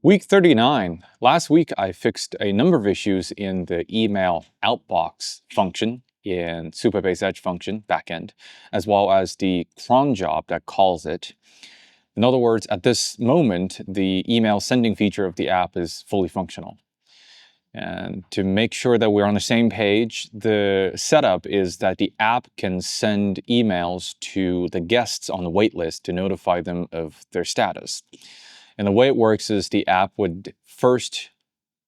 Week 39. Last week, I fixed a number of issues in the email outbox function in Supabase Edge function backend, as well as the cron job that calls it. In other words, at this moment, the email sending feature of the app is fully functional. And to make sure that we're on the same page, the setup is that the app can send emails to the guests on the waitlist to notify them of their status. And the way it works is the app would first,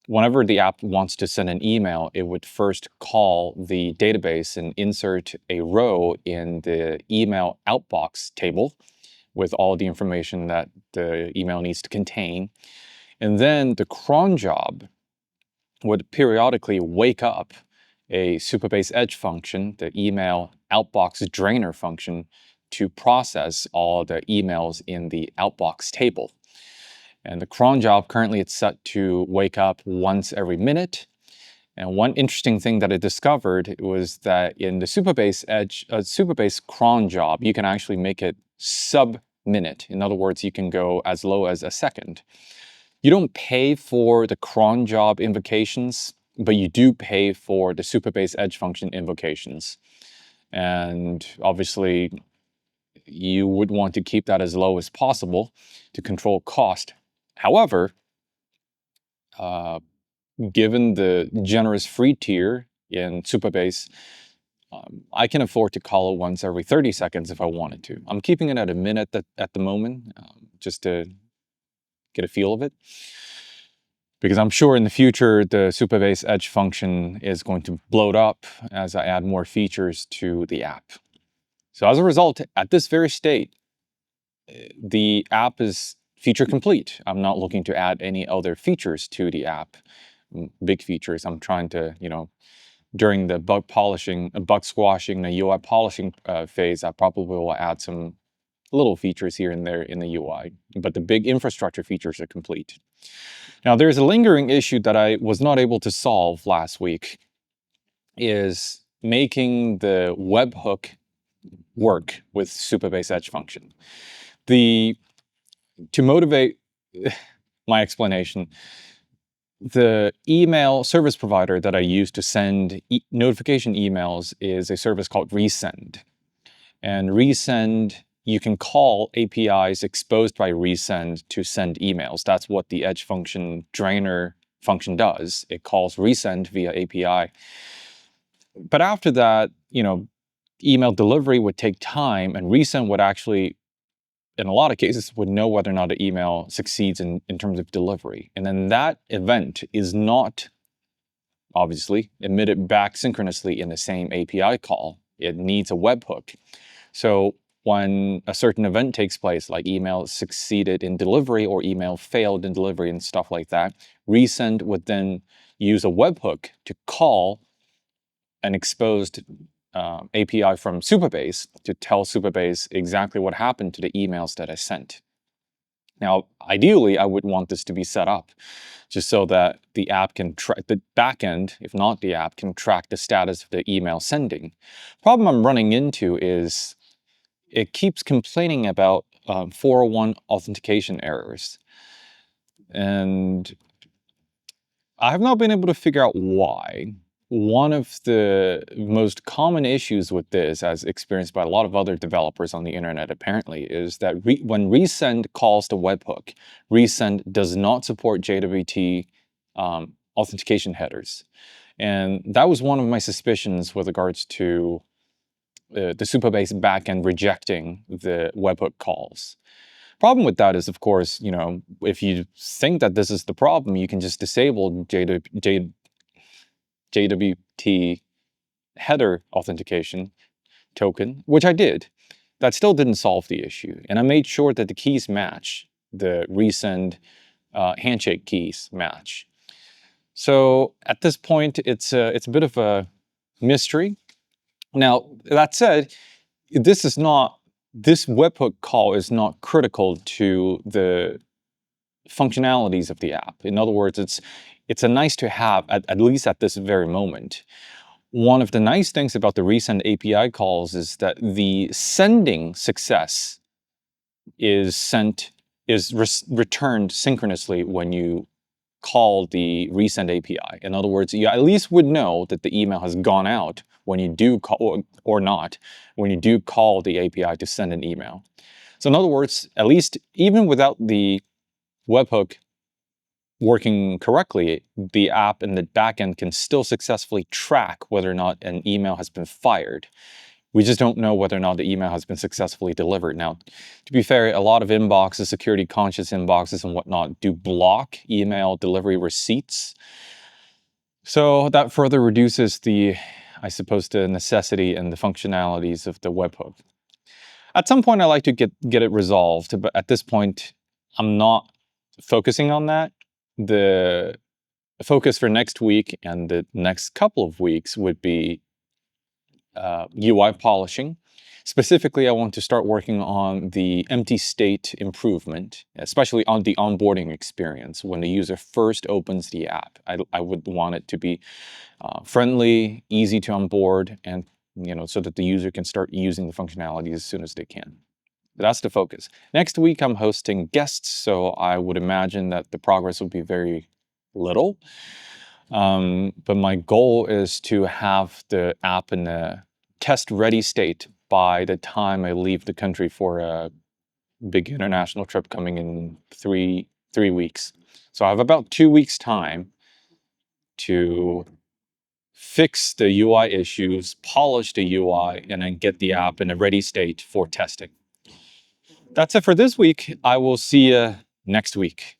whenever the app wants to send an email, it would first call the database and insert a row in the email outbox table with all the information that the email needs to contain. And then the cron job would periodically wake up a Supabase Edge function, the email outbox drainer function, to process all the emails in the outbox table. And the cron job, currently it's set to wake up once every minute. And one interesting thing that I discovered was that in the Supabase Edge, Supabase cron job, you can actually make it sub-minute. In other words, you can go as low as a second. You don't pay for the cron job invocations, but you do pay for the Supabase Edge function invocations. And obviously, you would want to keep that as low as possible to control cost. However, given the generous free tier in Supabase, I can afford to call it once every 30 seconds if I wanted to. I'm keeping it at a minute at the moment, just to get a feel of it. Because I'm sure in the future, the Supabase Edge function is going to bloat up as I add more features to the app. So as a result, at this very state, the app is feature complete. I'm not looking to add any other features to the app, big features. I'm trying to, during the bug squashing, the UI polishing phase, I probably will add some little features here and there in the UI, but the big infrastructure features are complete. Now, there's a lingering issue that I was not able to solve last week, is making the webhook work with Supabase Edge function. To motivate my explanation, the email service provider that I use to send notification emails is a service called Resend. And Resend, you can call APIs exposed by Resend to send emails. That's what the Edge function drainer function does. It calls Resend via API. But after that, email delivery would take time, and Resend would actually, in a lot of cases, would know whether or not the email succeeds in terms of delivery. And then that event is not, obviously, emitted back synchronously in the same API call. It needs a webhook. So when a certain event takes place, like email succeeded in delivery or email failed in delivery and stuff like that, Resend would then use a webhook to call an exposed API from Supabase to tell Supabase exactly what happened to the emails that I sent. Now, ideally, I would want this to be set up just so that the app can track, the backend, if not the app, can track the status of the email sending. Problem I'm running into is it keeps complaining about 401 authentication errors. And I have not been able to figure out why. One of the most common issues with this, as experienced by a lot of other developers on the internet apparently, is that when Resend calls the webhook, Resend does not support JWT authentication headers. And that was one of my suspicions with regards to the Supabase backend rejecting the webhook calls. Problem with that is, of course, if you think that this is the problem, you can just disable JWT header authentication token, which I did. That still didn't solve the issue. And I made sure that the keys match, the Resend handshake keys match. So at this point, it's a bit of a mystery. Now, that said, this webhook call is not critical to the functionalities of the app. In other words, it's a nice to have, at least at this very moment. One of the nice things about the Resend API calls is that the sending success is is returned synchronously when you call the Resend API. In other words, you at least would know that the email has gone out when you do call, or not, when you do call the API to send an email. So in other words, at least even without the webhook working correctly, the app in the backend can still successfully track whether or not an email has been fired. We just don't know whether or not the email has been successfully delivered. Now, to be fair, a lot of inboxes, security conscious inboxes and whatnot, do block email delivery receipts. So that further reduces the, I suppose, the necessity and the functionalities of the webhook. At some point, I like to get it resolved, but at this point, I'm not focusing on that. The focus for next week and the next couple of weeks would be UI polishing. Specifically, I want to start working on the empty state improvement, especially on the onboarding experience. When the user first opens the app, I would want it to be friendly, easy to onboard, and so that the user can start using the functionality as soon as they can. That's the focus. Next week, I'm hosting guests, so I would imagine that the progress will be very little. But my goal is to have the app in a test-ready state by the time I leave the country for a big international trip coming in three weeks. So I have about 2 weeks' time to fix the UI issues, polish the UI, and then get the app in a ready state for testing. That's it for this week. I will see you next week.